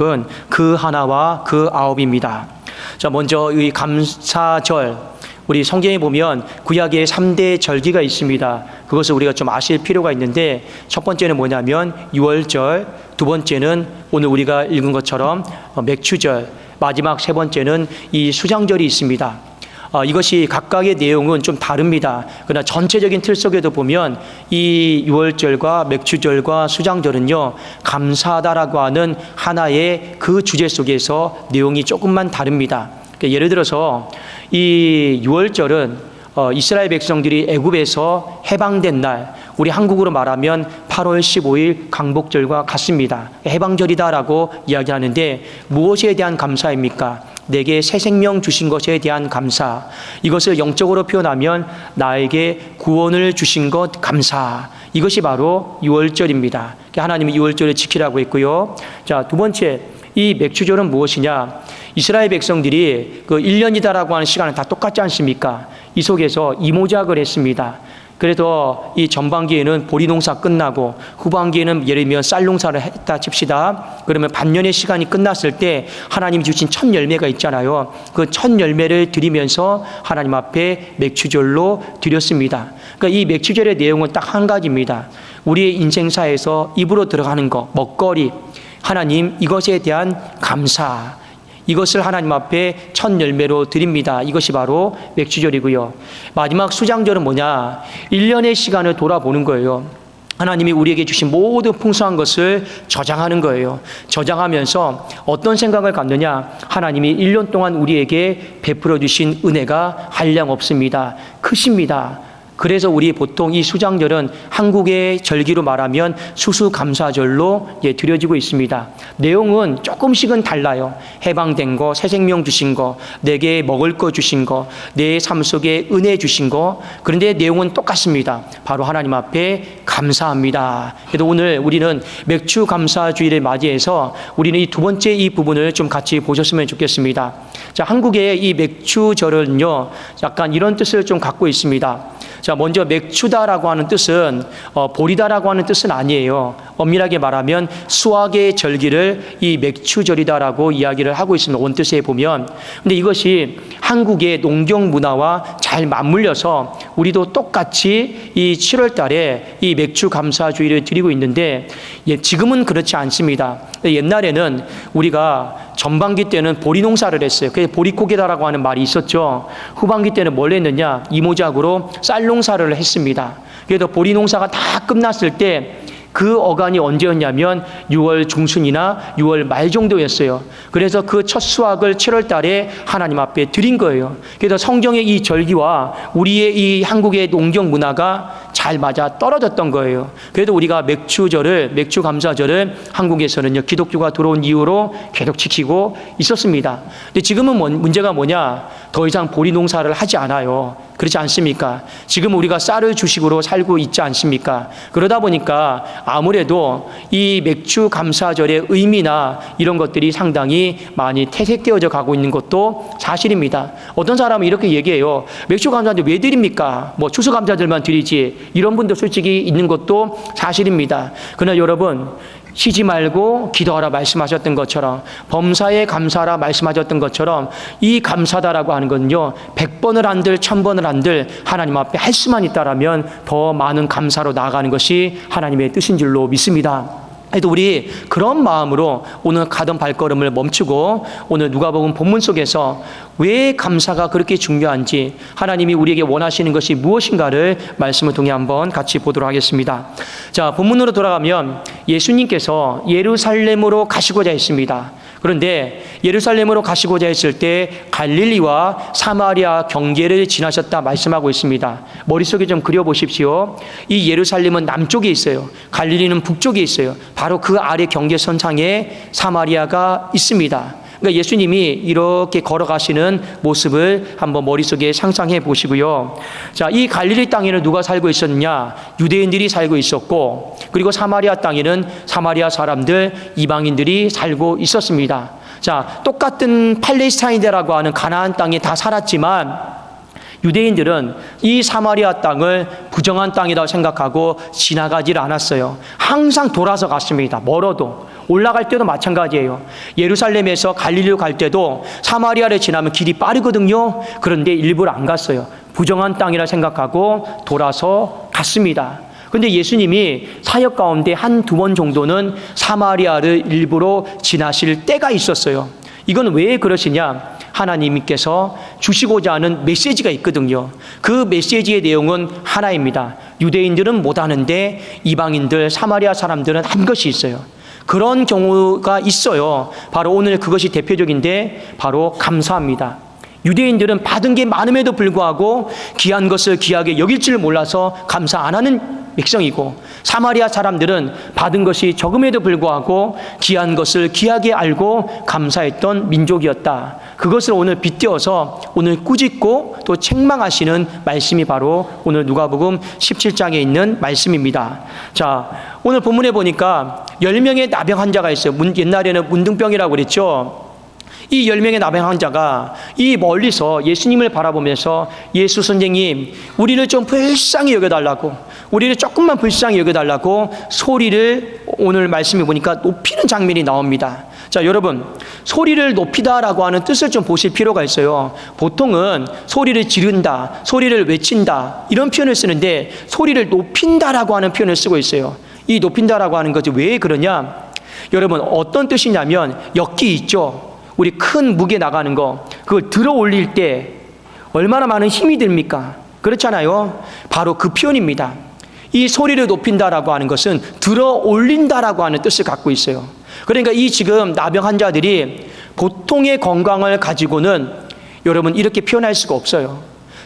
제목은 그 하나와 그 아홉입니다. 자, 먼저 이 감사절, 우리 성경에 보면 구약에 3대 절기가 있습니다. 그것을 우리가 좀 아실 필요가 있는데, 첫 번째는 뭐냐면 유월절, 두 번째는 오늘 우리가 읽은 것처럼 맥추절, 마지막 세 번째는 이 수장절이 있습니다. 이것이 각각의 내용은 좀 다릅니다. 그러나 전체적인 틀 속에도 보면 이 유월절과 맥추절과 수장절은요, 감사하다라고 하는 하나의 그 주제 속에서 내용이 조금만 다릅니다. 예를 들어서 이 유월절은 이스라엘 백성들이 애굽에서 해방된 날, 우리 한국으로 말하면 8월 15일 강복절과 같습니다. 해방절이다라고 이야기하는데, 무엇에 대한 감사입니까? 내게 새 생명 주신 것에 대한 감사. 이것을 영적으로 표현하면 나에게 구원을 주신 것 감사. 이것이 바로 유월절입니다. 하나님이 유월절을 지키라고 했고요. 자, 두 번째, 이 맥추절은 무엇이냐? 이스라엘 백성들이 그 1년이다라고 하는 시간은 다 똑같지 않습니까? 이 속에서 이모작을 했습니다. 그래서 이 전반기에는 보리 농사 끝나고 후반기에는 예를 들면 쌀 농사를 했다 칩시다. 그러면 반년의 시간이 끝났을 때 하나님이 주신 첫 열매가 있잖아요. 그 첫 열매를 드리면서 하나님 앞에 맥추절로 드렸습니다. 그러니까 이 맥추절의 내용은 딱 한 가지입니다. 우리의 인생사에서 입으로 들어가는 것, 먹거리, 하나님 이것에 대한 감사, 이것을 하나님 앞에 첫 열매로 드립니다. 이것이 바로 맥추절이고요. 마지막 수장절은 뭐냐? 1년의 시간을 돌아보는 거예요. 하나님이 우리에게 주신 모든 풍성한 것을 저장하는 거예요. 저장하면서 어떤 생각을 갖느냐? 하나님이 1년 동안 우리에게 베풀어 주신 은혜가 한량 없습니다. 크십니다. 그래서 우리 보통 이 수장절은 한국의 절기로 말하면 수수감사절로 드려지고 있습니다. 내용은 조금씩은 달라요. 해방된 거, 새 생명 주신 거, 내게 먹을 거 주신 거, 내 삶 속에 은혜 주신 거. 그런데 내용은 똑같습니다. 바로 하나님 앞에 감사합니다. 그래서 오늘 우리는 맥추 감사주의를 맞이해서 우리는 이 두 번째 이 부분을 좀 같이 보셨으면 좋겠습니다. 자, 한국의 이 맥추절은요, 약간 이런 뜻을 좀 갖고 있습니다. 자, 먼저 맥추다라고 하는 뜻은 보리다라고 하는 뜻은 아니에요. 엄밀하게 말하면 수확의 절기를 이 맥추절이다라고 이야기를 하고 있습니다. 원뜻에 보면. 근데 이것이 한국의 농경 문화와 잘 맞물려서 우리도 똑같이 이 7월 달에 이 맥추 감사주의를 드리고 있는데, 지금은 그렇지 않습니다. 옛날에는 우리가 전반기 때는 보리 농사를 했어요. 그래서 보리고개다라고 하는 말이 있었죠. 후반기 때는 뭘 했느냐? 이모작으로 쌀 농사를 했습니다. 그래서 보리 농사가 다 끝났을 때 그 어간이 언제였냐면 6월 중순이나 6월 말 정도였어요. 그래서 그 첫 수확을 7월 달에 하나님 앞에 드린 거예요. 그래서 성경의 이 절기와 우리의 이 한국의 농경 문화가 잘 맞아 떨어졌던 거예요. 그래도 우리가 맥추 감사절을 한국에서는요, 기독교가 들어온 이후로 계속 지키고 있었습니다. 근데 지금은 문제가 뭐냐? 더 이상 보리 농사를 하지 않아요. 그렇지 않습니까? 지금 우리가 쌀을 주식으로 살고 있지 않습니까? 그러다 보니까 아무래도 이 맥추 감사절의 의미나 이런 것들이 상당히 많이 퇴색되어져 가고 있는 것도 사실입니다. 어떤 사람은 이렇게 얘기해요. 맥추 감사절 왜 드립니까? 뭐 추수 감사절만 드리지. 이런 분도 솔직히 있는 것도 사실입니다. 그러나 여러분, 쉬지 말고 기도하라 말씀하셨던 것처럼, 범사에 감사하라 말씀하셨던 것처럼, 이 감사다라고 하는 건요, 100번을 한들 1000번을 한들 하나님 앞에 할 수만 있다라면 더 많은 감사로 나아가는 것이 하나님의 뜻인 줄로 믿습니다. 그래도 우리 그런 마음으로 오늘 가던 발걸음을 멈추고 오늘 누가복음 본문 속에서 왜 감사가 그렇게 중요한지, 하나님이 우리에게 원하시는 것이 무엇인가를 말씀을 통해 한번 같이 보도록 하겠습니다. 자, 본문으로 돌아가면 예수님께서 예루살렘으로 가시고자 했습니다. 그런데 예루살렘으로 가시고자 했을 때 갈릴리와 사마리아 경계를 지나셨다 말씀하고 있습니다. 머릿속에 좀 그려보십시오. 이 예루살렘은 남쪽에 있어요. 갈릴리는 북쪽에 있어요. 바로 그 아래 경계선상에 사마리아가 있습니다. 그러니까 예수님이 이렇게 걸어가시는 모습을 한번 머릿속에 상상해 보시고요. 자, 이 갈릴리 땅에는 누가 살고 있었느냐? 유대인들이 살고 있었고, 그리고 사마리아 땅에는 사마리아 사람들, 이방인들이 살고 있었습니다. 자, 똑같은 팔레스타인이라고 하는 가나안 땅에 다 살았지만 유대인들은 이 사마리아 땅을 부정한 땅이라고 생각하고 지나가지를 않았어요. 항상 돌아서 갔습니다. 멀어도. 올라갈 때도 마찬가지예요. 예루살렘에서 갈릴리로 갈 때도 사마리아를 지나면 길이 빠르거든요. 그런데 일부러 안 갔어요. 부정한 땅이라 생각하고 돌아서 갔습니다. 그런데 예수님이 사역 가운데 한두 번 정도는 사마리아를 일부러 지나실 때가 있었어요. 이건 왜 그러시냐? 하나님께서 주시고자 하는 메시지가 있거든요. 그 메시지의 내용은 하나입니다. 유대인들은 못하는데 이방인들, 사마리아 사람들은 한 것이 있어요. 그런 경우가 있어요. 바로 오늘 그것이 대표적인데 바로 감사합니다. 유대인들은 받은 게 많음에도 불구하고 귀한 것을 귀하게 여길 줄 몰라서 감사 안 하는 백성이고, 사마리아 사람들은 받은 것이 적음에도 불구하고 귀한 것을 귀하게 알고 감사했던 민족이었다. 그것을 오늘 빗대어서 오늘 꾸짖고 또 책망하시는 말씀이 바로 오늘 누가복음 17장에 있는 말씀입니다. 자, 오늘 본문에 보니까 10명의 나병 환자가 있어요. 옛날에는 문둥병이라고 그랬죠. 이 10명의 나병 환자가 이 멀리서 예수님을 바라보면서 예수 선생님, 우리를 좀 불쌍히 여겨달라고, 우리를 조금만 불쌍히 여겨달라고 소리를 오늘 말씀해 보니까 높이는 장면이 나옵니다. 자, 여러분, 소리를 높이다라고 하는 뜻을 좀 보실 필요가 있어요. 보통은 소리를 지른다, 소리를 외친다 이런 표현을 쓰는데 소리를 높인다라고 하는 표현을 쓰고 있어요. 이 높인다라고 하는 것이 왜 그러냐? 여러분, 어떤 뜻이냐면 역기 있죠. 우리 큰 무게 나가는 거, 그걸 들어 올릴 때 얼마나 많은 힘이 듭니까? 그렇잖아요. 바로 그 표현입니다. 이 소리를 높인다라고 하는 것은 들어 올린다라고 하는 뜻을 갖고 있어요. 그러니까 이 지금 나병 환자들이 보통의 건강을 가지고는 여러분 이렇게 표현할 수가 없어요.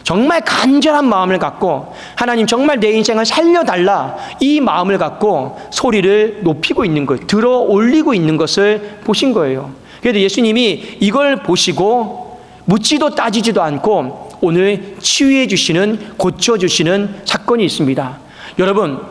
정말 간절한 마음을 갖고 하나님 정말 내 인생을 살려달라 이 마음을 갖고 소리를 높이고 있는 것, 들어 올리고 있는 것을 보신 거예요. 그래도 예수님이 이걸 보시고 묻지도 따지지도 않고 오늘 치유해 주시는, 고쳐 주시는 사건이 있습니다. 여러분,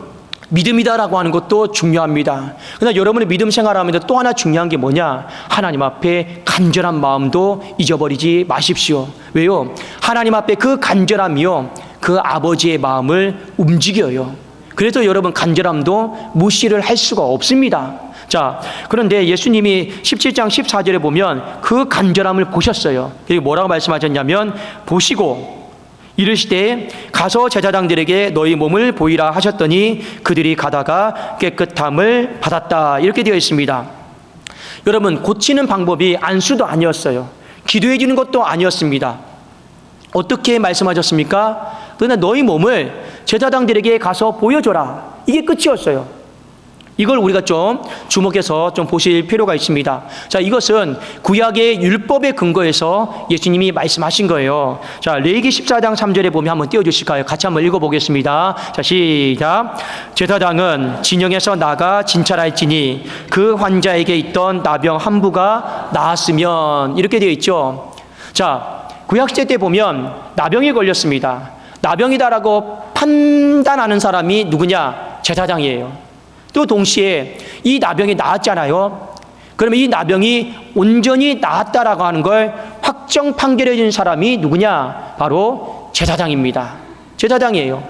믿음이다라고 하는 것도 중요합니다. 그러나 여러분의 믿음 생활하면서 또 하나 중요한 게 뭐냐? 하나님 앞에 간절한 마음도 잊어버리지 마십시오. 왜요? 하나님 앞에 그 간절함이요, 그 아버지의 마음을 움직여요. 그래서 여러분 간절함도 무시를 할 수가 없습니다. 자, 그런데 예수님이 17장 14절에 보면 그 간절함을 보셨어요. 그리고 뭐라고 말씀하셨냐면 보시고 이르시되 가서 제사장들에게 너희 몸을 보이라 하셨더니 그들이 가다가 깨끗함을 받았다. 이렇게 되어 있습니다. 여러분, 고치는 방법이 안수도 아니었어요. 기도해 주는 것도 아니었습니다. 어떻게 말씀하셨습니까? 그러나 너희 몸을 제사장들에게 가서 보여줘라. 이게 끝이었어요. 이걸 우리가 좀 주목해서 좀 보실 필요가 있습니다. 자, 이것은 구약의 율법에 근거해서 예수님이 말씀하신 거예요. 자, 레위기 14장 3절에 보면 한번 띄워주실까요? 같이 한번 읽어보겠습니다. 자, 시작. 제사장은 진영에서 나가 진찰할지니 그 환자에게 있던 나병 한 부가 나았으면, 이렇게 되어 있죠. 자, 구약시대 때 보면 나병이 걸렸습니다. 나병이다라고 판단하는 사람이 누구냐? 제사장이에요. 또 동시에 이 나병이 나았잖아요. 그러면 이 나병이 온전히 나았다라고 하는 걸 확정 판결해 준 사람이 누구냐? 바로 제사장입니다. 제사장이에요.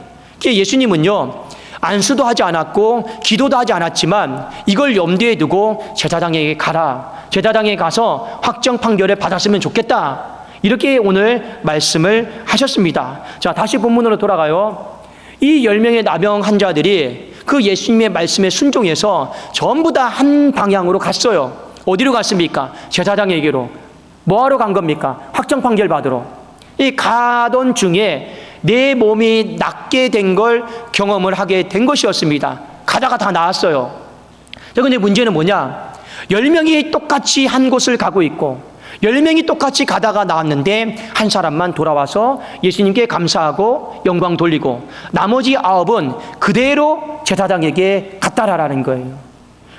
예수님은요, 안수도 하지 않았고 기도도 하지 않았지만 이걸 염두에 두고 제사장에게 가라. 제사장에 가서 확정 판결을 받았으면 좋겠다. 이렇게 오늘 말씀을 하셨습니다. 자, 다시 본문으로 돌아가요. 이 10명의 나병 환자들이 그 예수님의 말씀에 순종해서 전부 다 한 방향으로 갔어요. 어디로 갔습니까? 제사장에게로. 뭐하러 간 겁니까? 확정 판결 받으러. 이 가던 중에 내 몸이 낫게 된 걸 경험을 하게 된 것이었습니다. 가다가 다 나았어요. 그런데 문제는 뭐냐? 10명이 똑같이 한 곳을 가고 있고 10명이 똑같이 가다가 나왔는데 한 사람만 돌아와서 예수님께 감사하고 영광 돌리고 나머지 9은 그대로 제사장에게 갔다라는 거예요.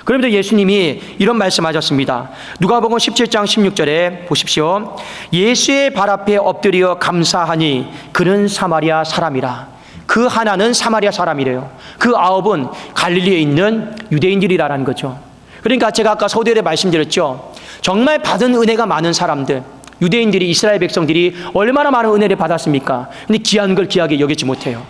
그러면서 예수님이 이런 말씀하셨습니다. 누가복음 17장 16절에 보십시오. 예수의 발 앞에 엎드려 감사하니 그는 사마리아 사람이라. 그 하나는 사마리아 사람이래요. 그 9은 갈릴리에 있는 유대인들이라는 거죠. 그러니까 제가 아까 서두에 말씀드렸죠. 정말 받은 은혜가 많은 사람들, 유대인들이, 이스라엘 백성들이 얼마나 많은 은혜를 받았습니까? 근데 귀한 걸 귀하게 여기지 못해요.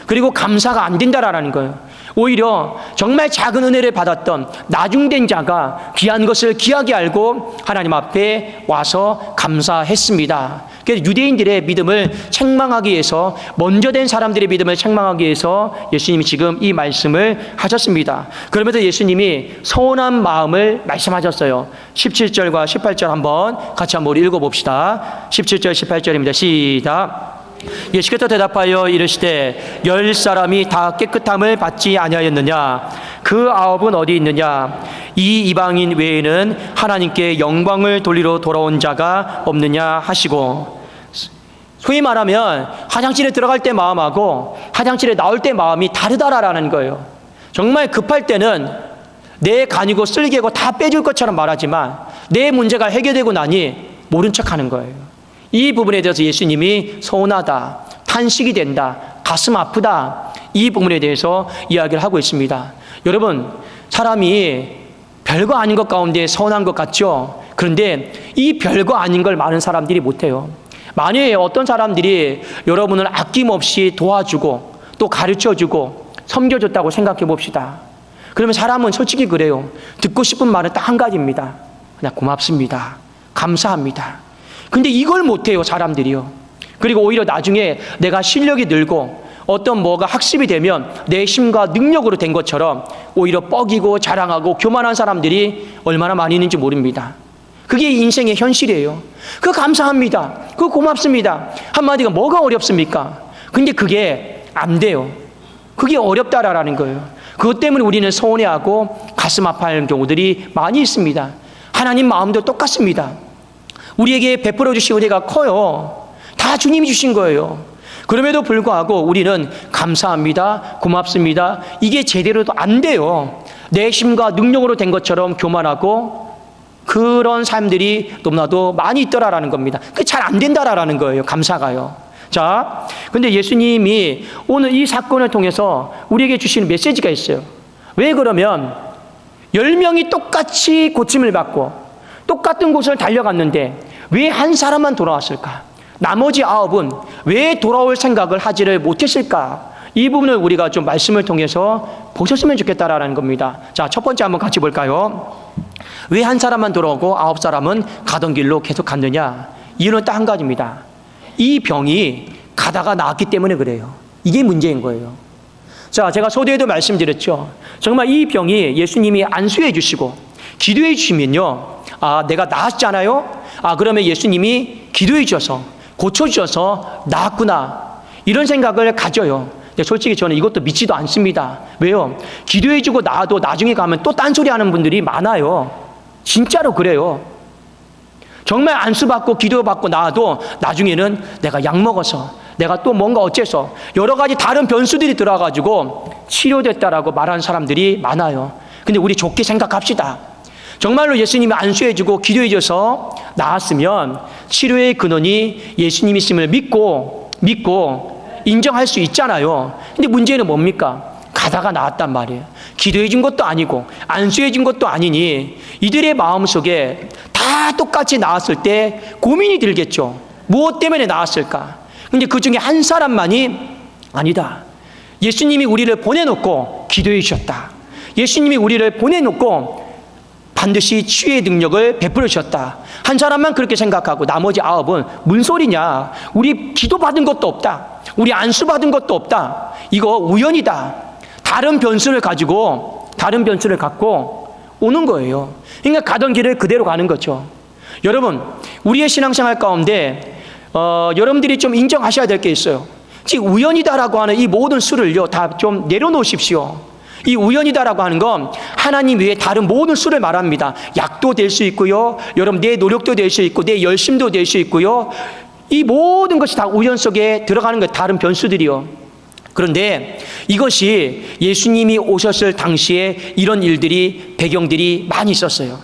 그리고 감사가 안 된다라는 거예요. 오히려 정말 작은 은혜를 받았던 나중된 자가 귀한 것을 귀하게 알고 하나님 앞에 와서 감사했습니다. 그래서 유대인들의 믿음을 책망하기 위해서, 먼저 된 사람들의 믿음을 책망하기 위해서 예수님이 지금 이 말씀을 하셨습니다. 그러면서 예수님이 서운한 마음을 말씀하셨어요. 17절과 18절 한번 같이 한번 우리 읽어봅시다. 17절 18절입니다. 시작. 예수께서 대답하여 이르시되 10사람이 다 깨끗함을 받지 아니하였느냐? 그 9은 어디 있느냐? 이 이방인 외에는 하나님께 영광을 돌리러 돌아온 자가 없느냐 하시고, 소위 말하면 화장실에 들어갈 때 마음하고 화장실에 나올 때 마음이 다르다라는 거예요. 정말 급할 때는 내 간이고 쓸개고 다 빼줄 것처럼 말하지만 내 문제가 해결되고 나니 모른 척하는 거예요. 이 부분에 대해서 예수님이 서운하다, 탄식이 된다, 가슴 아프다, 이 부분에 대해서 이야기를 하고 있습니다. 여러분, 사람이 별거 아닌 것 가운데 서운한 것 같죠? 그런데 이 별거 아닌 걸 많은 사람들이 못해요. 만약에 어떤 사람들이 여러분을 아낌없이 도와주고 또 가르쳐주고 섬겨줬다고 생각해 봅시다. 그러면 사람은 솔직히 그래요. 듣고 싶은 말은 딱 한 가지입니다. 그냥 고맙습니다, 감사합니다. 근데 이걸 못해요, 사람들이요. 그리고 오히려 나중에 내가 실력이 늘고 어떤 뭐가 학습이 되면 내 힘과 능력으로 된 것처럼 오히려 뻐기고 자랑하고 교만한 사람들이 얼마나 많이 있는지 모릅니다. 그게 인생의 현실이에요. 그거 감사합니다, 그거 고맙습니다 한마디가 뭐가 어렵습니까? 근데 그게 안 돼요. 그게 어렵다라는 거예요. 그것 때문에 우리는 서운해하고 가슴 아파하는 경우들이 많이 있습니다. 하나님 마음도 똑같습니다. 우리에게 베풀어 주신 은혜가 커요. 다 주님이 주신 거예요. 그럼에도 불구하고 우리는 감사합니다, 고맙습니다, 이게 제대로도 안 돼요. 내 힘과 능력으로 된 것처럼 교만하고 그런 삶들이 너무나도 많이 있더라라는 겁니다. 그게 잘 안 된다라는 거예요, 감사가요. 자, 근데 예수님이 오늘 이 사건을 통해서 우리에게 주시는 메시지가 있어요. 왜 그러면 10명이 똑같이 고침을 받고 똑같은 곳을 달려갔는데 왜 한 사람만 돌아왔을까? 나머지 9은 왜 돌아올 생각을 하지를 못했을까? 이 부분을 우리가 좀 말씀을 통해서 보셨으면 좋겠다라는 겁니다. 자, 첫 번째 한번 같이 볼까요? 왜 한 사람만 돌아오고 9사람은 가던 길로 계속 갔느냐? 이유는 딱 한 가지입니다. 이 병이 가다가 나았기 때문에 그래요. 이게 문제인 거예요. 자, 제가 서두에도 말씀드렸죠. 정말 이 병이 예수님이 안수해 주시고 기도해 주시면요, 내가 나았잖아요? 그러면 예수님이 기도해 주셔서 고쳐주셔서 나았구나, 이런 생각을 가져요. 근데 솔직히 저는 이것도 믿지도 않습니다. 왜요? 기도해 주고 나도 나중에 가면 또 딴소리 하는 분들이 많아요. 진짜로 그래요. 정말 안수받고 기도받고 나도 나중에는 내가 약 먹어서 내가 또 뭔가 어째서 여러 가지 다른 변수들이 들어가지고 치료됐다라고 말하는 사람들이 많아요. 근데 우리 좋게 생각합시다. 정말로 예수님이 안수해주고 기도해줘서 나았으면 치료의 근원이 예수님이 있음을 믿고 인정할 수 있잖아요. 근데 문제는 뭡니까? 가다가 나았단 말이에요. 기도해준 것도 아니고 안수해준 것도 아니니 이들의 마음속에 다 똑같이 나았을 때 고민이 들겠죠. 무엇 때문에 나았을까? 근데 그 중에 한 사람만이 아니다, 예수님이 우리를 보내놓고 기도해 주셨다, 예수님이 우리를 보내놓고 반드시 치유의 능력을 베풀어 주셨다, 한 사람만 그렇게 생각하고 나머지 9은 뭔 소리냐, 우리 기도받은 것도 없다, 우리 안수받은 것도 없다, 이거 우연이다, 다른 변수를 갖고 오는 거예요. 그러니까 가던 길을 그대로 가는 거죠. 여러분, 우리의 신앙생활 가운데 여러분들이 좀 인정하셔야 될 게 있어요. 지금 우연이다라고 하는 이 모든 수를요 다 좀 내려놓으십시오. 이 우연이다라고 하는 건 하나님 외에 다른 모든 수를 말합니다. 약도 될 수 있고요, 여러분 내 노력도 될 수 있고 내 열심도 될 수 있고요, 이 모든 것이 다 우연 속에 들어가는 것, 다른 변수들이요. 그런데 이것이 예수님이 오셨을 당시에 이런 일들이, 배경들이 많이 있었어요.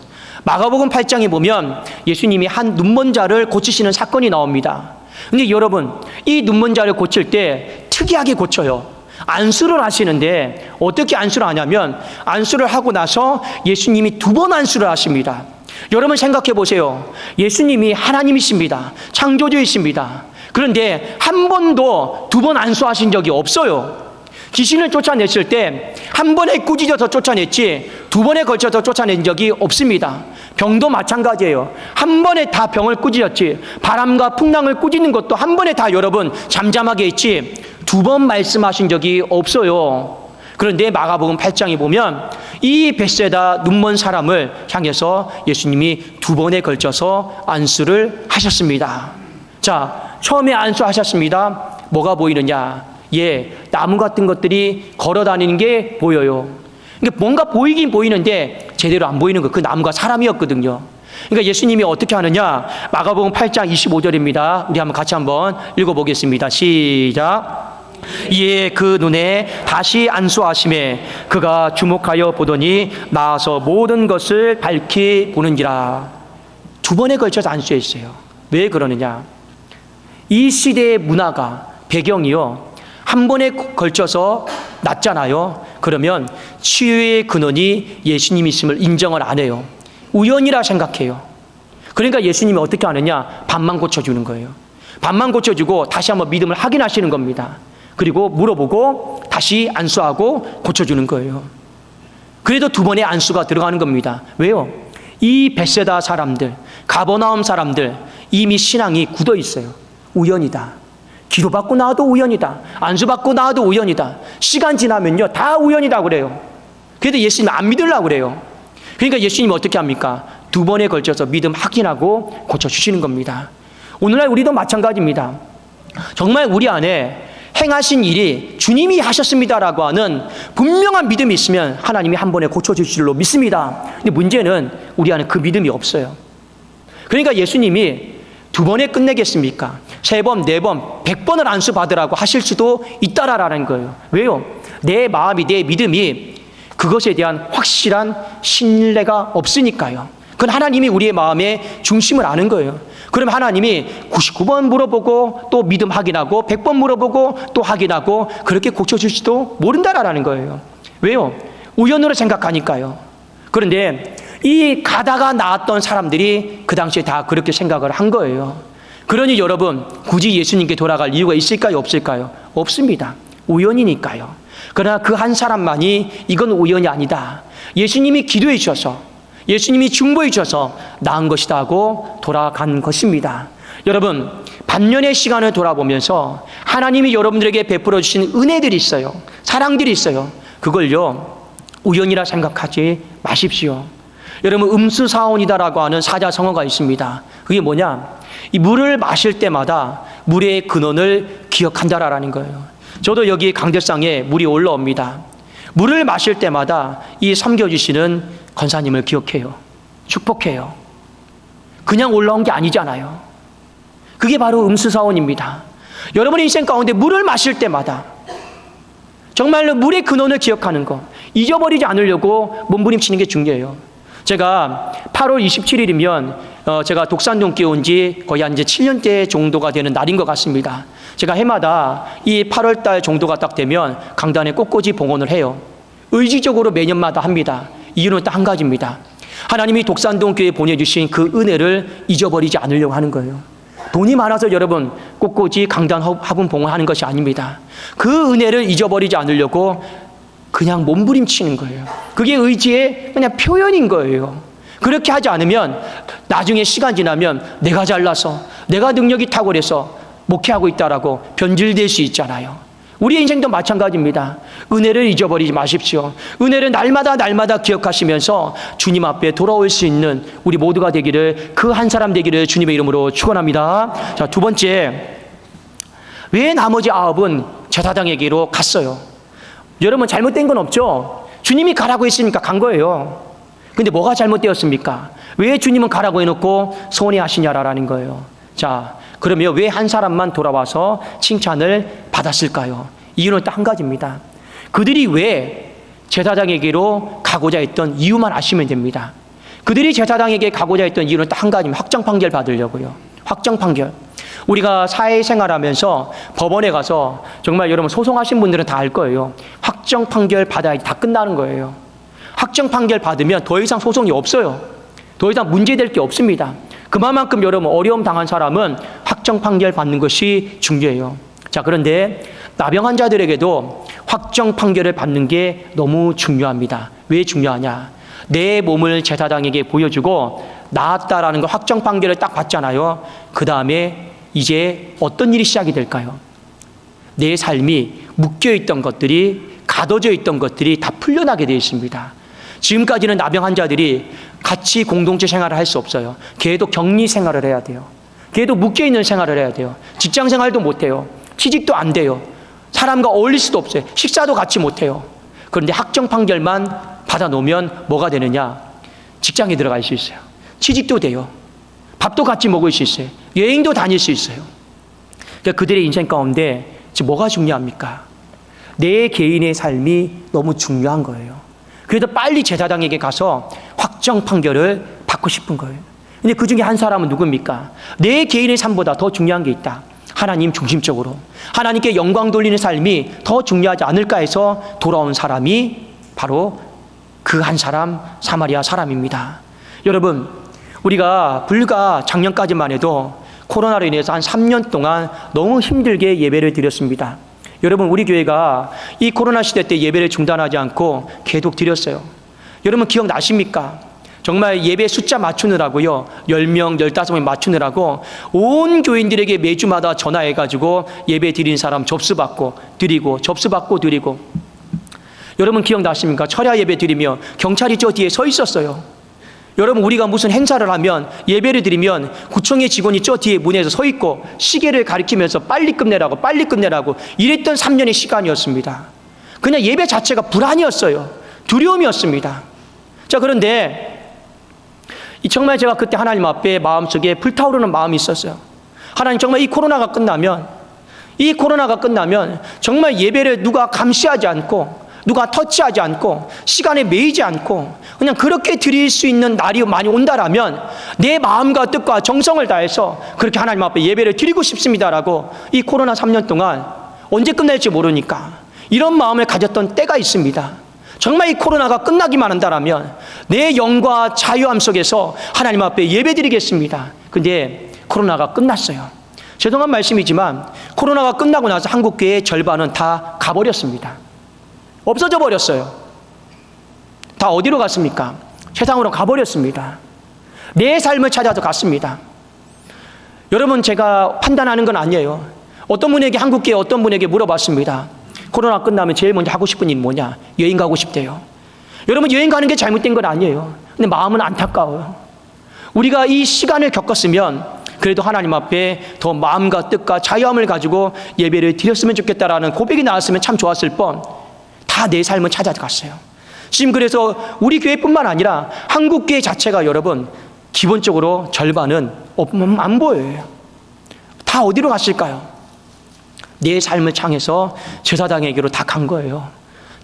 마가복음 8장에 보면 예수님이 한 눈먼 자를 고치시는 사건이 나옵니다. 근데 여러분, 이 눈먼 자를 고칠 때 특이하게 고쳐요. 안수를 하시는데 어떻게 안수를 하냐면 안수를 하고 나서 예수님이 2번 안수를 하십니다. 여러분 생각해 보세요. 예수님이 하나님이십니다. 창조주이십니다. 그런데 한 번도 두 번 안수하신 적이 없어요. 귀신을 쫓아냈을 때 한 번에 꾸짖어서 쫓아냈지 두 번에 걸쳐서 쫓아낸 적이 없습니다. 병도 마찬가지예요. 한 번에 다 병을 꾸짖었지, 바람과 풍랑을 꾸짖는 것도 한 번에 다 여러분 잠잠하게 했지 두 번 말씀하신 적이 없어요. 그런데 마가복음 8장에 보면 이 벳세다 눈먼 사람을 향해서 예수님이 두 번에 걸쳐서 안수를 하셨습니다. 자, 처음에 안수하셨습니다. 뭐가 보이느냐? 나무 같은 것들이 걸어다니는 게 보여요. 그러니까 뭔가 보이긴 보이는데 제대로 안 보이는 거, 그 나무가 사람이었거든요. 그러니까 예수님이 어떻게 하느냐? 마가복음 8장 25절입니다. 우리 같이 한번 읽어보겠습니다. 시작. 이에 그 눈에 다시 안수하심에 그가 주목하여 보더니 나아서 모든 것을 밝히 보는지라. 두 번에 걸쳐서 안수했어요. 왜 그러느냐? 이 시대의 문화가, 배경이요, 한 번에 걸쳐서 났잖아요. 그러면 치유의 근원이 예수님이심을 인정을 안 해요. 우연이라 생각해요. 그러니까 예수님이 어떻게 하느냐? 반만 고쳐주는 거예요. 반만 고쳐주고 다시 한번 믿음을 확인하시는 겁니다. 그리고 물어보고 다시 안수하고 고쳐주는 거예요. 그래도 두 번의 안수가 들어가는 겁니다. 왜요? 이 벳세다 사람들, 가버나움 사람들 이미 신앙이 굳어 있어요. 우연이다. 기도받고 나와도 우연이다. 안수받고 나와도 우연이다. 시간 지나면요 다 우연이다 그래요. 그래도 예수님 안 믿으려고 그래요. 그러니까 예수님이 어떻게 합니까? 두 번에 걸쳐서 믿음 확인하고 고쳐주시는 겁니다. 오늘날 우리도 마찬가지입니다. 정말 우리 안에 행하신 일이 주님이 하셨습니다라고 하는 분명한 믿음이 있으면 하나님이 한 번에 고쳐주실 줄로 믿습니다. 근데 문제는 우리 안에 그 믿음이 없어요. 그러니까 예수님이 두 번에 끝내겠습니까? 세 번, 네 번, 100번을 안수 받으라고 하실 수도 있다라는 거예요. 왜요? 내 마음이, 내 믿음이 그것에 대한 확실한 신뢰가 없으니까요. 그건 하나님이 우리의 마음의 중심을 아는 거예요. 그럼 하나님이 99번 물어보고 또 믿음 확인하고 100번 물어보고 또 확인하고 그렇게 고쳐줄지도 모른다라는 거예요. 왜요? 우연으로 생각하니까요. 그런데 이 가다가 나왔던 사람들이 그 당시에 다 그렇게 생각을 한 거예요. 그러니 여러분 굳이 예수님께 돌아갈 이유가 있을까요? 없을까요? 없습니다. 우연이니까요. 그러나 그 한 사람만이 이건 우연이 아니다. 예수님이 기도해 주셔서, 예수님이 중보해 주셔서 나은 것이다 하고 돌아간 것입니다. 여러분 반년의 시간을 돌아보면서 하나님이 여러분들에게 베풀어 주신 은혜들이 있어요. 사랑들이 있어요. 그걸요 우연이라 생각하지 마십시오. 여러분 음수사원이다라고 하는 사자성어가 있습니다. 그게 뭐냐? 이 물을 마실 때마다 물의 근원을 기억한다라는 거예요. 저도 여기 강대상에 물이 올라옵니다. 물을 마실 때마다 이 섬겨주시는 권사님을 기억해요. 축복해요. 그냥 올라온 게 아니잖아요. 그게 바로 음수사원입니다. 여러분의 인생 가운데 물을 마실 때마다 정말로 물의 근원을 기억하는 거, 잊어버리지 않으려고 몸부림치는 게 중요해요. 제가 8월 27일이면 제가 독산동교회 온 지 거의 한 이제 7년째 정도가 되는 날인 것 같습니다. 제가 해마다 이 8월 달 정도가 딱 되면 강단에 꽃꽂이 봉헌을 해요. 의지적으로 매년마다 합니다. 이유는 딱 한 가지입니다. 하나님이 독산동교회에 보내주신 그 은혜를 잊어버리지 않으려고 하는 거예요. 돈이 많아서 여러분 꽃꽂이 강단 화분 봉헌하는 것이 아닙니다. 그 은혜를 잊어버리지 않으려고 그냥 몸부림치는 거예요. 그게 의지의 그냥 표현인 거예요. 그렇게 하지 않으면 나중에 시간 지나면 내가 잘나서, 내가 능력이 탁월해서 목회하고 있다라고 변질될 수 있잖아요. 우리의 인생도 마찬가지입니다. 은혜를 잊어버리지 마십시오. 은혜를 날마다 기억하시면서 주님 앞에 돌아올 수 있는 우리 모두가 되기를, 그 한 사람 되기를 주님의 이름으로 축원합니다. 자, 두 번째, 왜 나머지 9은 제사장에게로 갔어요? 여러분 잘못된 건 없죠? 주님이 가라고 했으니까 간 거예요. 근데 뭐가 잘못되었습니까? 왜 주님은 가라고 해놓고 서운해하시냐라는 거예요. 자, 그러면 왜 한 사람만 돌아와서 칭찬을 받았을까요? 이유는 딱 한 가지입니다. 그들이 왜 제사장에게로 가고자 했던 이유만 아시면 됩니다. 그들이 제사장에게 가고자 했던 이유는 딱 한 가지입니다. 확정 판결 받으려고요. 확정 판결. 우리가 사회생활하면서 법원에 가서 정말 여러분 소송하신 분들은 다 알 거예요. 확정 판결 받아야 다 끝나는 거예요. 확정 판결 받으면 더 이상 소송이 없어요. 더 이상 문제될 게 없습니다. 그만큼 여러분 어려움 당한 사람은 확정 판결 받는 것이 중요해요. 자, 그런데 나병 환자들에게도 확정 판결을 받는 게 너무 중요합니다. 왜 중요하냐? 내 몸을 제사장에게 보여주고 나았다라는 걸 확정 판결을 딱 받잖아요. 그 다음에 이제 어떤 일이 시작이 될까요? 내 삶이 묶여있던 것들이, 가둬져 있던 것들이 다 풀려나게 되어 있습니다. 지금까지는 나병 환자들이 같이 공동체 생활을 할 수 없어요. 걔도 격리 생활을 해야 돼요. 걔도 묶여있는 생활을 해야 돼요. 직장 생활도 못해요. 취직도 안 돼요. 사람과 어울릴 수도 없어요. 식사도 같이 못해요. 그런데 확정 판결만 받아놓으면 뭐가 되느냐? 직장에 들어갈 수 있어요. 취직도 돼요. 밥도 같이 먹을 수 있어요. 여행도 다닐 수 있어요. 그러니까 그들의 인생 가운데 지금 뭐가 중요합니까? 내 개인의 삶이 너무 중요한 거예요. 그래도 빨리 제사장에게 가서 확정 판결을 받고 싶은 거예요. 근데 그 중에 한 사람은 누굽니까? 내 개인의 삶보다 더 중요한 게 있다. 하나님 중심적으로 하나님께 영광 돌리는 삶이 더 중요하지 않을까 해서 돌아온 사람이 바로 그 한 사람, 사마리아 사람입니다. 여러분, 우리가 불과 작년까지만 해도 코로나로 인해서 한 3년 동안 너무 힘들게 예배를 드렸습니다. 여러분, 우리 교회가 이 코로나 시대 때 예배를 중단하지 않고 계속 드렸어요. 여러분 기억나십니까? 정말 예배 숫자 맞추느라고요, 10명, 15명 맞추느라고 온 교인들에게 매주마다 전화해가지고 예배 드린 사람 접수받고 드리고, 접수받고 드리고. 여러분 기억나십니까? 철야 예배 드리며 경찰이 저 뒤에 서 있었어요. 여러분, 우리가 무슨 행사를 하면, 예배를 드리면 구청의 직원이 저 뒤에 문에서 서 있고 시계를 가리키면서 빨리 끝내라고, 빨리 끝내라고 이랬던 3년의 시간이었습니다. 그냥 예배 자체가 불안이었어요. 두려움이었습니다. 자, 그런데 정말 제가 그때 하나님 앞에 마음속에 불타오르는 마음이 있었어요. 하나님, 정말 이 코로나가 끝나면 정말 예배를 누가 감시하지 않고, 누가 터치하지 않고, 시간에 매이지 않고 그냥 그렇게 드릴 수 있는 날이 많이 온다라면 내 마음과 뜻과 정성을 다해서 그렇게 하나님 앞에 예배를 드리고 싶습니다라고, 이 코로나 3년 동안 언제 끝날지 모르니까 이런 마음을 가졌던 때가 있습니다. 정말 이 코로나가 끝나기만 한다라면 내 영과 자유함 속에서 하나님 앞에 예배 드리겠습니다. 근데 코로나가 끝났어요. 죄송한 말씀이지만 코로나가 끝나고 나서 한국교회의 절반은 다 가버렸습니다. 없어져 버렸어요. 다 어디로 갔습니까? 세상으로 가버렸습니다. 내 삶을 찾아서 갔습니다. 여러분, 제가 판단하는 건 아니에요. 어떤 분에게, 한국교회 어떤 분에게 물어봤습니다. 코로나 끝나면 제일 먼저 하고 싶은 일 뭐냐? 여행 가고 싶대요. 여러분, 여행 가는 게 잘못된 건 아니에요. 근데 마음은 안타까워요. 우리가 이 시간을 겪었으면 그래도 하나님 앞에 더 마음과 뜻과 자유함을 가지고 예배를 드렸으면 좋겠다라는 고백이 나왔으면 참 좋았을 뻔. 다 내 삶을 찾아갔어요. 지금 그래서 우리 교회뿐만 아니라 한국교회 자체가 여러분 기본적으로 절반은 안 보여요. 다 어디로 갔을까요? 내 삶을 향해서 제사장에게로 다 간 거예요.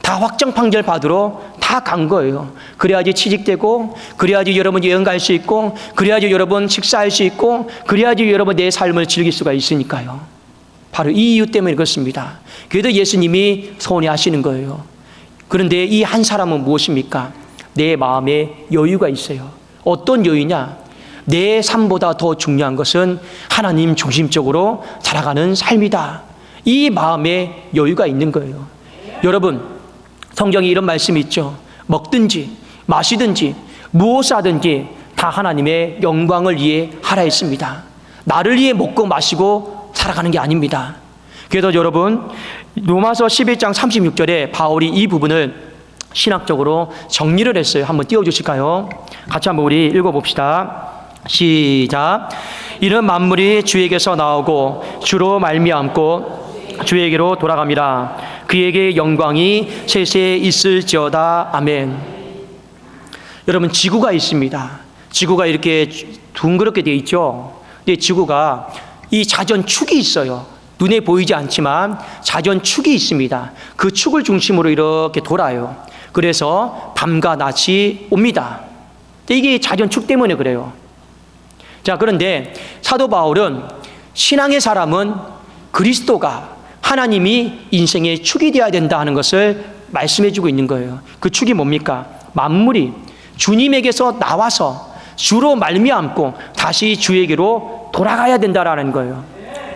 다 확정 판결 받으러 다 간 거예요. 그래야지 취직되고, 그래야지 여러분 여행 갈 수 있고, 그래야지 여러분 식사할 수 있고, 그래야지 여러분 내 삶을 즐길 수가 있으니까요. 바로 이 이유 때문에 그렇습니다. 그래도 예수님이 서운해하시는 거예요. 그런데 이 한 사람은 무엇입니까? 내 마음에 여유가 있어요. 어떤 여유냐? 내 삶보다 더 중요한 것은 하나님 중심적으로 살아가는 삶이다. 이 마음에 여유가 있는 거예요. 여러분, 성경에 이런 말씀이 있죠. 먹든지 마시든지 무엇을 하든지 다 하나님의 영광을 위해 하라 했습니다. 나를 위해 먹고 마시고 살아가는 게 아닙니다. 그래서 여러분, 로마서 11장 36절에 바울이 이 부분을 신학적으로 정리를 했어요. 한번 띄워주실까요? 같이 한번 우리 읽어봅시다. 시작. 이는 만물이 주에게서 나오고 주로 말미암고 주에게로 돌아갑니다. 그에게 영광이 세세에 있을지어다. 아멘. 여러분, 지구가 있습니다. 지구가 이렇게 둥그렇게 되어 있죠. 근데 지구가 이 자전축이 있어요. 눈에 보이지 않지만 자전축이 있습니다. 그 축을 중심으로 이렇게 돌아요. 그래서 밤과 낮이 옵니다. 이게 자전축 때문에 그래요. 자, 그런데 사도 바울은 신앙의 사람은 그리스도가, 하나님이 인생의 축이 되어야 된다 하는 것을 말씀해 주고 있는 거예요. 그 축이 뭡니까? 만물이 주님에게서 나와서 주로 말미암고 다시 주에게로 돌아가야 된다라는 거예요.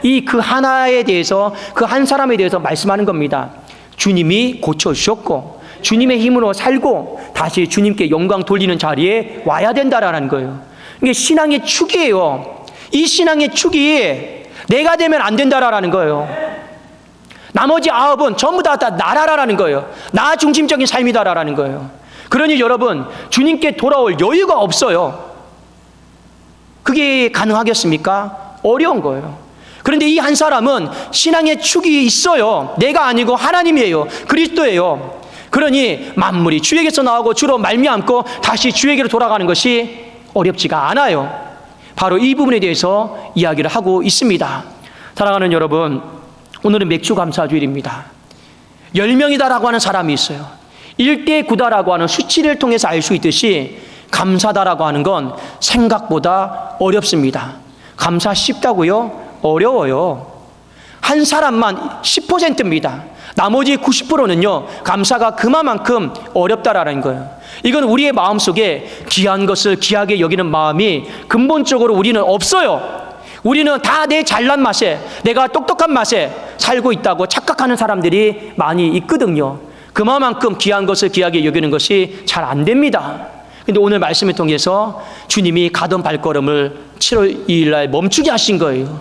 이 그 하나에 대해서, 그 한 사람에 대해서 말씀하는 겁니다. 주님이 고쳐주셨고 주님의 힘으로 살고 다시 주님께 영광 돌리는 자리에 와야 된다라는 거예요. 이게 신앙의 축이에요. 이 신앙의 축이 내가 되면 안 된다라는 거예요. 나머지 9은 전부 다 나라라는 거예요. 나 중심적인 삶이다라는 거예요. 그러니 여러분, 주님께 돌아올 여유가 없어요. 그게 가능하겠습니까? 어려운 거예요. 그런데 이 한 사람은 신앙의 축이 있어요. 내가 아니고 하나님이에요. 그리스도예요. 그러니 만물이 주에게서 나오고 주로 말미암고 다시 주에게로 돌아가는 것이 어렵지가 않아요. 바로 이 부분에 대해서 이야기를 하고 있습니다. 사랑하는 여러분, 오늘은 맥주 감사주일입니다. 10명이다라고 하는 사람이 있어요. 1대 9다라고 하는 수치를 통해서 알 수 있듯이 감사다라고 하는 건 생각보다 어렵습니다. 감사 쉽다고요? 어려워요. 한 사람만 10%입니다. 나머지 90%는요, 감사가 그만큼 어렵다라는 거예요. 이건 우리의 마음속에 귀한 것을 귀하게 여기는 마음이 근본적으로 우리는 없어요. 우리는 다 내 잘난 맛에, 내가 똑똑한 맛에 살고 있다고 착각하는 사람들이 많이 있거든요. 그만큼 귀한 것을 귀하게 여기는 것이 잘 안 됩니다. 근데 오늘 말씀을 통해서 주님이 가던 발걸음을 7월 2일 날 멈추게 하신 거예요.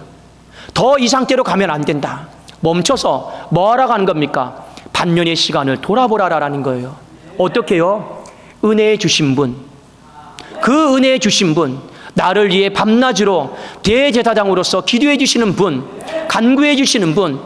더 이 상태로 가면 안 된다. 멈춰서 뭐 하러 가는 겁니까? 반년의 시간을 돌아보라라는 거예요. 어떻게요? 은혜 주신 분, 그 은혜 주신 분, 나를 위해 밤낮으로 대제사장으로서 기도해 주시는 분, 간구해 주시는 분,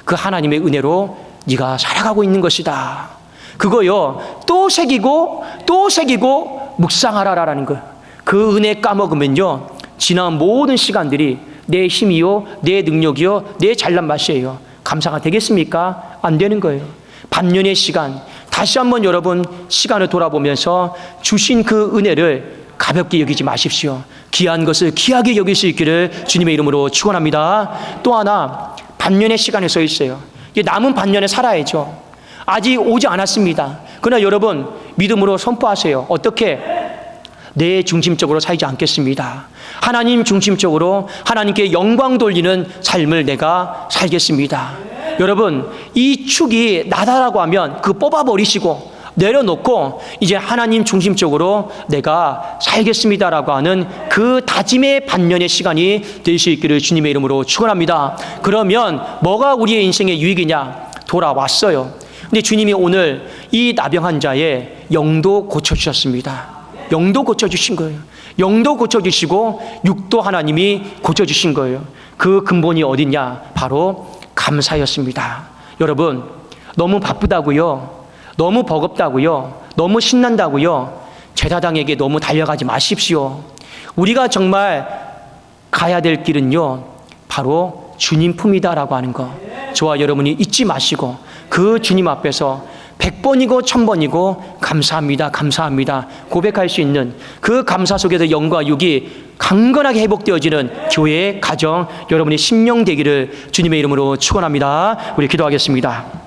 그 하나님의 은혜로 네가 살아가고 있는 것이다. 그거요, 또 새기고 또 새기고 묵상하라라는 거예요. 그 은혜 까먹으면요, 지난 모든 시간들이 내 힘이요, 내 능력이요, 내 잘난 맛이에요. 감사가 되겠습니까? 안 되는 거예요. 반년의 시간, 다시 한번 여러분 시간을 돌아보면서 주신 그 은혜를 가볍게 여기지 마십시오. 귀한 것을 귀하게 여길 수 있기를 주님의 이름으로 축원합니다. 또 하나, 반년의 시간에 서 있어요. 이제 남은 반년에 살아야죠. 아직 오지 않았습니다. 그러나 여러분 믿음으로 선포하세요. 어떻게? 내 중심적으로 살지 않겠습니다. 하나님 중심적으로 하나님께 영광 돌리는 삶을 내가 살겠습니다. 여러분, 이 축이 나다라고 하면 그 뽑아버리시고 내려놓고 이제 하나님 중심적으로 내가 살겠습니다라고 하는 그 다짐의 반년의 시간이 될 수 있기를 주님의 이름으로 축원합니다. 그러면 뭐가 우리의 인생의 유익이냐? 돌아왔어요. 근데 주님이 오늘 이 나병 환자의 영도 고쳐주셨습니다. 영도 고쳐주신 거예요. 영도 고쳐주시고 육도 하나님이 고쳐주신 거예요. 그 근본이 어디냐? 바로 감사였습니다. 여러분, 너무 바쁘다고요, 너무 버겁다고요, 너무 신난다고요, 제사장에게 너무 달려가지 마십시오. 우리가 정말 가야 될 길은요, 바로 주님 품이다라고 하는 거, 저와 여러분이 잊지 마시고 그 주님 앞에서 100번이고 1000번이고 감사합니다, 감사합니다 고백할 수 있는 그 감사 속에서 영과 육이 강건하게 회복되어지는 교회, 가정, 여러분의 심령 되기를 주님의 이름으로 축원합니다. 우리 기도하겠습니다.